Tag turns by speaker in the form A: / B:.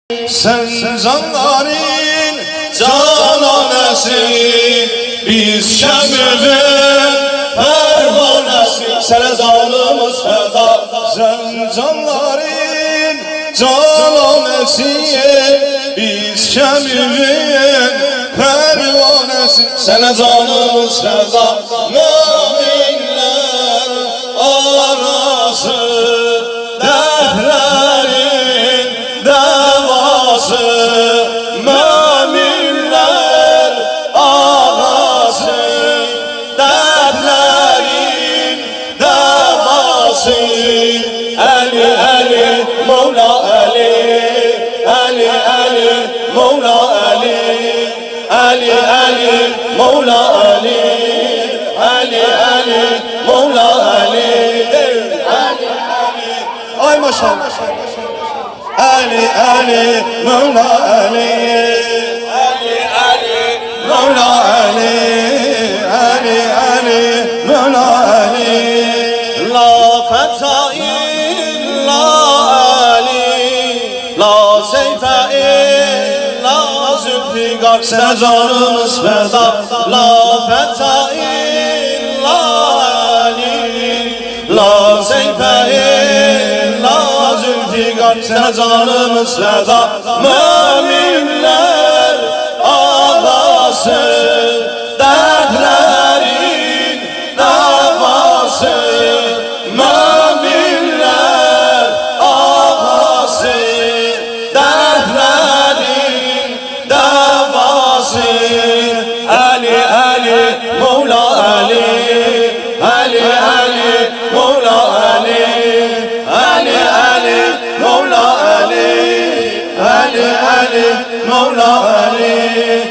A: Sen canların cananesi, biz şemimizin pervanesi. Sana zalımız feda. Sen canların cananesi, biz şemimizin pervanesi. Sana zalımız feda. Müminler arası dertlerin devası, müminler ağası, dertlerin devası. Ali Ali Mevla Ali, Ali Ali Mevla Ali, Ali Ali Mevla Ali, Ali Ali Mevla Ali, Ali Ali. Ay maşallah. Ali Ali Mevla Ali, Ali Ali Mevla Ali, Ali Ali Mevla Ali. La fetha illa Ali, la seyfe illa zülfikar. Sana canımız feda. La fetha illa Ali, la seyfe illa zülfikar. Sana canımız feda. Müminler ağası, dertlerin devası, müminler ağası, dertlerin devası. Ali Ali Mevla Ali, Ali Ali Mevla Ali, Ali Ali Mevla Ali, Ali Ali Mevla Ali.